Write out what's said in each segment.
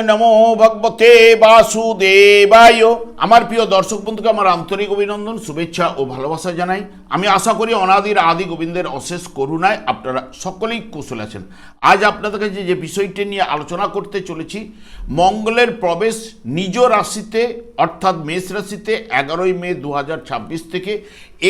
নমো ভগবতে বাসুদেবায়। আমার প্রিয় দর্শক বন্ধুকে আমার আন্তরিক অভিনন্দন, শুভেচ্ছা ও ভালোবাসা জানাই। আমি আশা করি অনাদির আদি গোবিন্দের অশেষ করুণায় আপনারা সকলেই কুশল আছেন। আজ আপনাদের কাছে যে বিষয়টি নিয়ে আলোচনা করতে চলেছি, মঙ্গলের প্রবেশ নিজ রাশিতে অর্থাৎ মেষ রাশিতে 11ই মে 2026 থেকে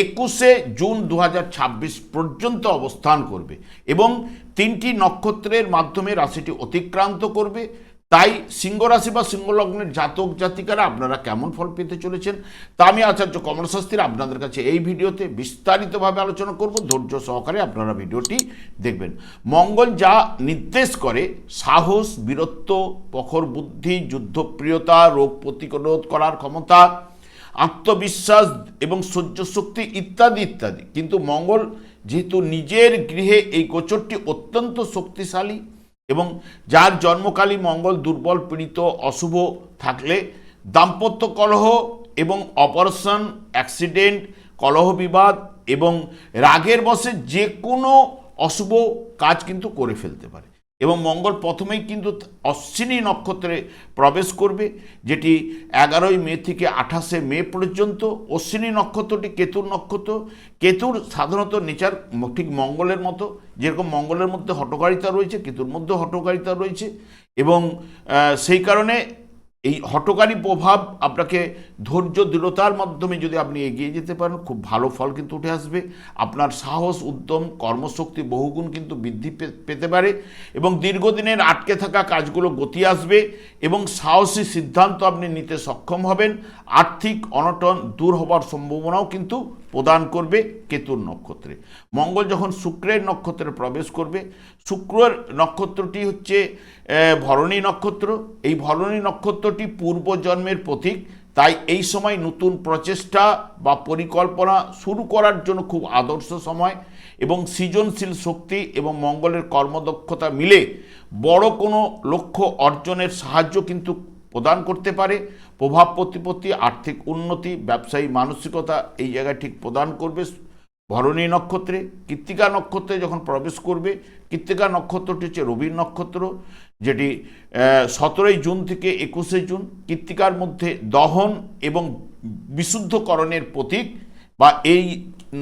21শে জুন 2026 পর্যন্ত অবস্থান করবে এবং 3টি নক্ষত্রের মাধ্যমে রাশিটি অতিক্রান্ত করবে। তাই সিংহ রাশি বা সিংহ লগ্নের জাতক জাতিকারা আপনারা কেমন ফল পেতে চলেছেন তা আমি আচার্য কমল শাস্ত্রী আপনাদের কাছে এই ভিডিওতে বিস্তারিতভাবে আলোচনা করব। ধৈর্য সহকারে আপনারা ভিডিওটি দেখবেন। মঙ্গল যা নির্দেশ করে সাহস, বীরত্ব, প্রখর বুদ্ধি, যুদ্ধপ্রিয়তা, রোগ প্রতিরোধ করার ক্ষমতা, আত্মবিশ্বাস এবং সহ্য শক্তি ইত্যাদি ইত্যাদি। কিন্তু মঙ্গল যেহেতু নিজের গৃহে এই গোচরটি অত্যন্ত শক্তিশালী এবং যার জন্মকালী মঙ্গল দুর্বল, পীড়িত, অশুভ থাকলে দাম্পত্য কলহ এবং অপারেশন, অ্যাক্সিডেন্ট, কলহ বিবাদ এবং রাগের বশে যে কোনো অশুভ কাজ কিন্তু করে ফেলতে পারে। এবং মঙ্গল প্রথমেই কিন্তু অশ্বিনী নক্ষত্রে প্রবেশ করবে, যেটি 11ই মে থেকে 28শে মে পর্যন্ত। অশ্বিনী নক্ষত্রটি কেতুর নক্ষত্র। কেতুর সাধারণত নেচার ঠিক মঙ্গলের মতো, যেরকম মঙ্গলের মধ্যে হঠকারিতা রয়েছে, কেতুর মধ্যে হঠকারিতা রয়েছে এবং সেই কারণে এই হঠকারী প্রভাব আপনাকে ধৈর্য দৃঢ়তার মাধ্যমে যদি আপনি এগিয়ে যেতে পারেন, খুব ভালো ফল কিন্তু উঠে আসবে। আপনার সাহস, উদ্যম, কর্মশক্তি বহুগুণ কিন্তু বৃদ্ধি পেতে পারে এবং দীর্ঘদিনের আটকে থাকা কাজগুলো গতি আসবে এবং সাহসী সিদ্ধান্ত আপনি নিতে সক্ষম হবেন। আর্থিক অনটন দূর হবার সম্ভাবনাও কিন্তু প্রদান করবে কেতুর নক্ষত্রে। মঙ্গল যখন শুক্রের নক্ষত্রে প্রবেশ করবে, শুক্রের নক্ষত্রটি হচ্ছে ভরণী নক্ষত্র। এই ভরণী নক্ষত্রটি পূর্বজন্মের প্রতীক। তাই এই সময় নতুন প্রচেষ্টা বা পরিকল্পনা শুরু করার জন্য খুব আদর্শ সময় এবং সৃজনশীল শক্তি এবং মঙ্গলের কর্মদক্ষতা মিলে বড় কোনো লক্ষ্য অর্জনের সাহায্য কিন্তু প্রদান করতে পারে। প্রভাব প্রতিপত্তি, আর্থিক উন্নতি, ব্যবসায়ী মানসিকতা এই জায়গায় ঠিক প্রদান করবে ভরণী নক্ষত্রে। কৃত্তিকা নক্ষত্রে যখন প্রবেশ করবে, কৃত্তিকা নক্ষত্রটি হচ্ছে রবির নক্ষত্র, যেটি 17ই জুন থেকে 21শে জুন। কৃত্তিকার মধ্যে দহন এবং বিশুদ্ধকরণের প্রতীক বা এই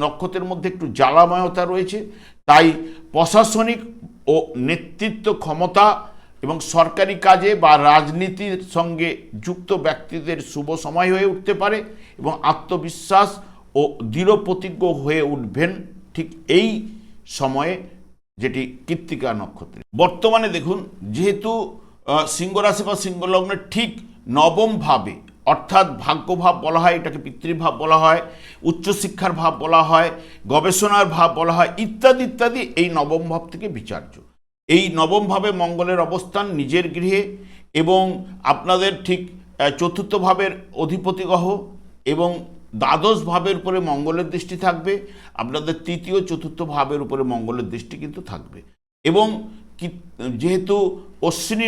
নক্ষত্রের মধ্যে একটু জ্বালাময়তা রয়েছে। তাই প্রশাসনিক ও নেতৃত্ব ক্ষমতা এবং সরকারি কাজে বা রাজনীতির সঙ্গে যুক্ত ব্যক্তিদের শুভ সময় হয়ে উঠতে পারে এবং আত্মবিশ্বাস ও দৃঢ় প্রতিজ্ঞ হয়ে উঠবেন ঠিক এই সময়ে, যেটি কৃত্তিকা নক্ষত্রে। বর্তমানে দেখুন, যেহেতু সিংহ রাশি বা সিংহ লগ্নের ঠিক নবম ভাবে অর্থাৎ ভাগ্যভাব বলা হয়, এটাকে পিতৃভাব বলা হয়, উচ্চশিক্ষার ভাব বলা হয়, গবেষণার ভাব বলা হয়, ইত্যাদি ইত্যাদি এই নবম ভাব থেকে বিচার্য। এই নবম ভাবে মঙ্গলের অবস্থান নিজের গৃহে এবং আপনাদের ঠিক চতুর্থ ভাবের অধিপতি গ্রহ এবং দ্বাদশ ভাবের উপরে মঙ্গলের দৃষ্টি থাকবে। আপনাদের তৃতীয় চতুর্থ ভাবের উপরে মঙ্গলের দৃষ্টি কিন্তু থাকবে এবং যেহেতু অশ্বিনী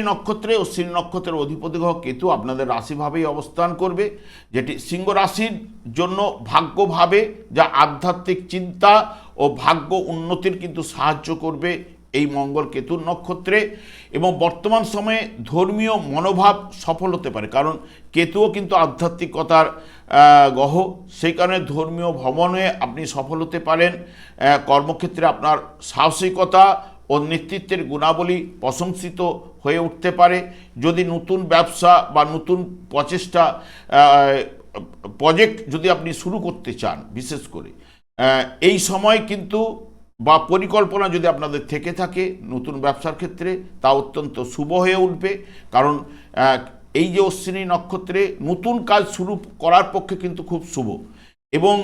নক্ষত্রের অধিপতি গ্রহ কেতু আপনাদের রাশিভাবেই অবস্থান করবে, যেটি সিংহ রাশির জন্য ভাগ্যভাবে, যা আধ্যাত্মিক চিন্তা ও ভাগ্য উন্নতির কিন্তু সাহায্য করবে এই মঙ্গল কেতুর নক্ষত্রে। এবং বর্তমান সময়ে ধর্মীয় মনোভাব সফল হতে পারে, কারণ কেতুও কিন্তু আধ্যাত্মিকতার গ্রহ। সেই কারণে ধর্মীয় ভ্রমণে আপনি সফল হতে পারেন। কর্মক্ষেত্রে আপনার সাহসিকতা ও নেতৃত্বের গুণাবলী প্রশংসিত হয়ে উঠতে পারে। যদি নতুন ব্যবসা বা নতুন প্রচেষ্টা প্রজেক্ট যদি আপনি শুরু করতে চান, বিশেষ করে এই সময় কিন্তু বা পরিকল্পনা যদি আপনাদের থেকে থাকে নতুন ব্যবসার ক্ষেত্রে, তা অত্যন্ত শুভ হয়ে উঠবে। কারণ এই যে অশ্বিনী নক্ষত্রে নতুন কাজ শুরু করার পক্ষে কিন্তু খুব শুভ এবং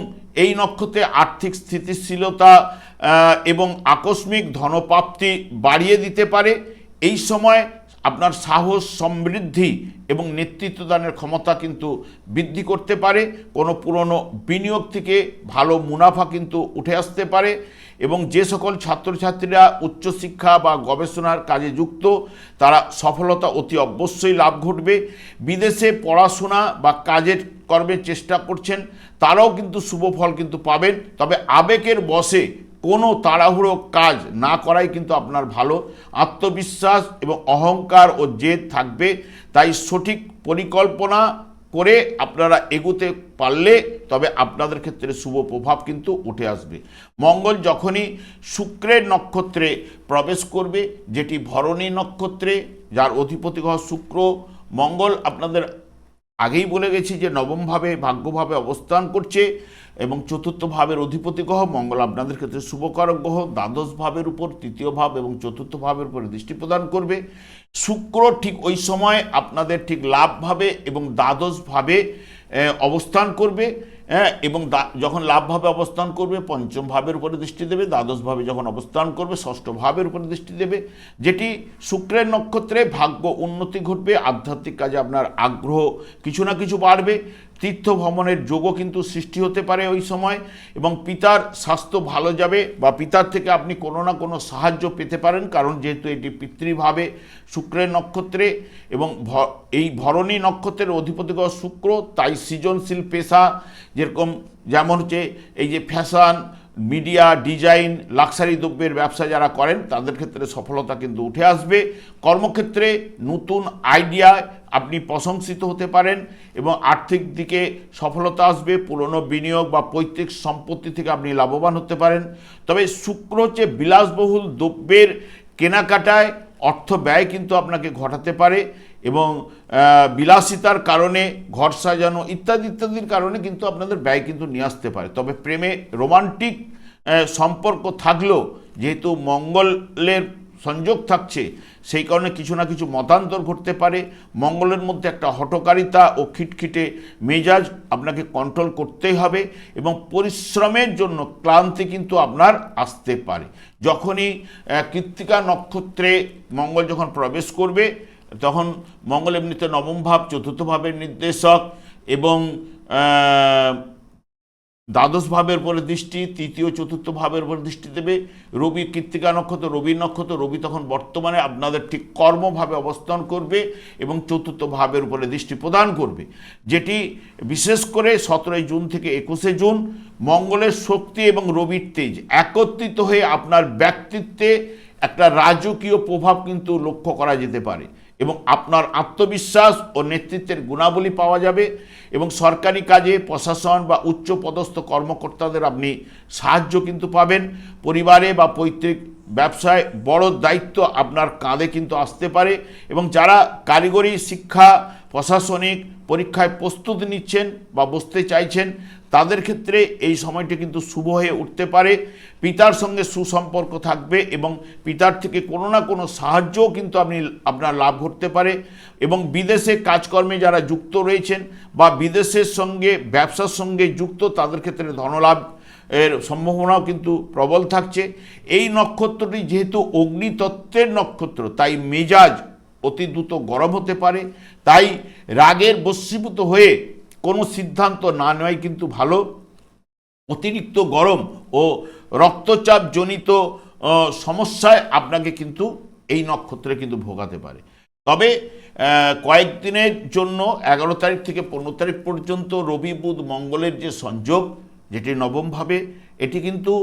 এই নক্ষত্রে আর্থিক স্থিতিশীলতা এবং আকস্মিক ধনপ্রাপ্তি বাড়িয়ে দিতে পারে। এই সময় আপনার সাহস, সমৃদ্ধি এবং নেতৃত্বদানের ক্ষমতা কিন্তু বৃদ্ধি করতে পারে। কোনো পুরনো বিনিয়োগ থেকে ভালো মুনাফা কিন্তু উঠে আসতে পারে এবং যে সকল ছাত্রছাত্রীরা উচ্চশিক্ষা বা গবেষণার কাজে যুক্ত, তারা সফলতা অতি অবশ্যই লাভ ঘটবে। বিদেশে পড়াশোনা বা কাজের কর্মের চেষ্টা করছেন, তারাও কিন্তু শুভ ফল কিন্তু পাবেন। তবে আবেগের বশে কোনো তাড়াহুড়ো কাজ না করাই কিন্তু আপনার ভালো। আত্মবিশ্বাস এবং অহংকার ও জেদ থাকবে, তাই সঠিক পরিকল্পনা করে আপনারা এগোতে পারলে তবে আপনাদের ক্ষেত্রে শুভ প্রভাব কিন্তু উঠে আসবে। মঙ্গল যখনই শুক্রের নক্ষত্রে প্রবেশ করবে, যেটি ভরণী নক্ষত্রে, যার অধিপতি গ্রহ শুক্র, মঙ্গল আপনাদের আগেই বলে গেছি যে নবমভাবে ভাগ্যভাবে অবস্থান করছে এবং চতুর্থ ভাবের অধিপতি গ্রহ মঙ্গল আপনাদের ক্ষেত্রে শুভকারক গ্রহ, দ্বাদশ ভাবের উপর, তৃতীয় ভাব এবং চতুর্থ ভাবের উপরে দৃষ্টি প্রদান করবে। শুক্র ঠিক ওই সময় আপনাদের ঠিক লাভভাবে এবং দ্বাদশভাবে অবস্থান করবে, এবং যখন লাভভাবে অবস্থান করবে পঞ্চম ভাবের উপরে দৃষ্টি দেবে, দ্বাদশভাবে যখন অবস্থান করবে ষষ্ঠ ভাবের উপরে দৃষ্টি দেবে, যেটি শুক্রের নক্ষত্রে ভাগ্য উন্নতি ঘটবে, আধ্যাত্মিক কাজে আপনার আগ্রহ কিছু না কিছু বাড়বে, তীর্থ ভ্রমণের যোগও কিন্তু সৃষ্টি হতে পারে ওই সময়, এবং পিতার স্বাস্থ্য ভালো যাবে বা পিতার থেকে আপনি কোনো না কোনো সাহায্য পেতে পারেন, কারণ যেহেতু এটি পিতৃভাবে শুক্রের নক্ষত্রে এবং এই ভরণী নক্ষত্রের অধিপতি গ্রহ শুক্র, তাই সৃজনশীল পেশা যেমন হচ্ছে এই যে ফ্যাশন, মিডিয়া, ডিজাইন, লাক্সারি দ্রব্যের ব্যবসা যারা করেন তাদের ক্ষেত্রে সফলতা কিন্তু উঠে আসবে। কর্মক্ষেত্রে নতুন আইডিয়ায় আপনি প্রশংসিত হতে পারেন এবং আর্থিক দিকে সফলতা আসবে। পুরনো বিনিয়োগ বা পৈতৃক সম্পত্তি থেকে আপনি লাভবান হতে পারেন। তবে শুক্র হচ্ছে বিলাসবহুল দ্রব্যের কেনাকাটায় অর্থ ব্যয় কিন্তু আপনাকে ঘটাতে পারে এবং বিলাসিতার কারণে ঘর সাজানো ইত্যাদি ইত্যাদির কারণে কিন্তু আপনাদের ব্যয় কিন্তু নিয়ে আসতে পারে। তবে প্রেমে রোমান্টিক সম্পর্ক থাকলেও যেহেতু মঙ্গলের সংযোগ থাকছে সেই কারণে কিছু না কিছু মতান্তর ঘটতে পারে। মঙ্গলের মধ্যে একটা হঠকারিতা ও খিটখিটে মেজাজ আপনাকে কন্ট্রোল করতেই হবে এবং পরিশ্রমের জন্য ক্লান্তি কিন্তু আপনার আসতে পারে। যখনই কৃত্তিকা নক্ষত্রে মঙ্গল যখন প্রবেশ করবে তখন মঙ্গল এমনিতে নবম ভাব, চতুর্থ ভাবের নির্দেশক এবং দ্বাদশ ভাবের উপরে দৃষ্টি, তৃতীয় চতুর্থ ভাবের উপরে দৃষ্টি দেবে। রবি কৃত্তিকা নক্ষত্র, রবির নক্ষত্র, রবি তখন বর্তমানে আপনাদের ঠিক কর্মভাবে অবস্থান করবে এবং চতুর্থ ভাবের উপরে দৃষ্টি প্রদান করবে, যেটি বিশেষ করে 17 জুন থেকে 21 জুন মঙ্গলের শক্তি এবং রবির তেজ একত্রিত হয়ে আপনার ব্যক্তিত্বে একটা রাজকীয় প্রভাব কিন্তু লক্ষ্য করা যেতে পারে এবং আপনার আত্মবিশ্বাস ও নেতৃত্বের গুণাবলী পাওয়া যাবে এবং সরকারি কাজে, প্রশাসন বা উচ্চ পদস্থ কর্মকর্তাদের আপনি সাহায্য কিন্তু পাবেন। পরিবারে বা পৈতৃক ব্যবসায় বড় দায়িত্ব আপনার কাঁধে কিন্তু আসতে পারে এবং যারা কারিগরি শিক্ষা, প্রশাসনিক পরীক্ষায় প্রস্তুতি নিচ্ছেন বা বসতে চাইছেন তাদের ক্ষেত্রে এই সময়টি কিন্তু শুভ হয়ে উঠতে পারে। পিতার সঙ্গে সুসম্পর্ক থাকবে এবং পিতার থেকে কোনো না কোনো সাহায্যও কিন্তু আপনার লাভ করতে পারে এবং বিদেশে কাজকর্মে যারা যুক্ত রয়েছেন বা বিদেশের সঙ্গে ব্যবসার সঙ্গে যুক্ত তাদের ক্ষেত্রে ধনলাভ এর সম্ভাবনাও কিন্তু প্রবল থাকছে। এই নক্ষত্রটি যেহেতু অগ্নিতত্ত্বের নক্ষত্র তাই মেজাজ অতি দ্রুত গরম হতে পারে, তাই রাগের বশীভূত হয়ে কোনো সিদ্ধান্ত না নেওয়াই কিন্তু ভালো। অতিরিক্ত গরম ও রক্তচাপ জনিত সমস্যায় আপনাকে কিন্তু এই নক্ষত্রে কিন্তু ভোগাতে পারে। তবে কয়েকদিনের জন্য 11 তারিখ থেকে 15 তারিখ পর্যন্ত রবি বুধ মঙ্গলের যে সংযোগ, যেটি নবমভাবে, এটি কিন্তু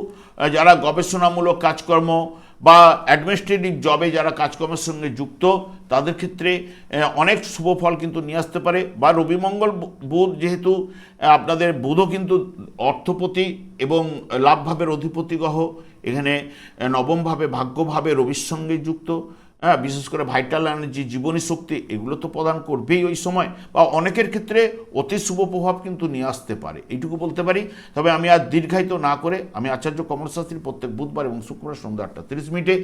যারা গবেষণামূলক কাজকর্ম বা অ্যাডমিনিস্ট্রেটিভ জবে যারা কাজকর্মের সঙ্গে যুক্ত তাদের ক্ষেত্রে অনেক শুভ ফল কিন্তু নিয়ে আসতে পারে। বা রবি মঙ্গল বুধ যেহেতু আপনাদের বুধও কিন্তু অর্থপতি এবং লাভভাবের অধিপতি গ্রহ, এখানে নবমভাবে ভাগ্যভাবে রবির সঙ্গে যুক্ত, বিশেষ করে ভাইটাল এনার্জি, জীবনী শক্তি এগুলো তো প্রদান করবেই ওই সময়, বা অনেকের ক্ষেত্রে অতি শুভ প্রভাব কিন্তু নিয়ে আসতে পারে, এইটুকু বলতে পারি। তবে আমি আর দীর্ঘায়িত না করে আমি আচার্য কমল শাস্ত্রী প্রত্যেক বুধবার এবং শুক্রবার সন্ধ্যা 8:30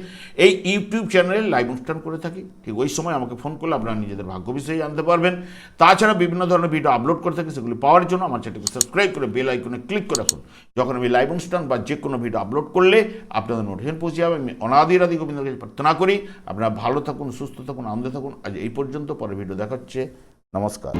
এই ইউটিউব চ্যানেলে লাইভ অনুষ্ঠান করে থাকি। ঠিক ওই সময় আমাকে ফোন করলে আপনারা নিজেদের ভাগ্য বিষয়ে জানতে পারবেন। তাছাড়া বিভিন্ন ধরনের ভিডিও আপলোড করে থাকি, সেগুলি পাওয়ার জন্য আমার চ্যানেলকে সাবস্ক্রাইব করে বেল আইকনে ক্লিক করে রাখুন। যখন আমি লাইভ অনুষ্ঠান বা যে কোনো ভিডিও আপলোড করলে আপনাদের নোটিফিকেশন পৌঁছে যাবে। আমি অনাদি রাধি গোবিন্দের কাছে প্রার্থনা করি আপনারা ভালো থাকুন, সুস্থ থাকুন, আনন্দে থাকুন। আজ এই পর্যন্ত, পরে ভিডিও দেখাচ্ছে। নমস্কার।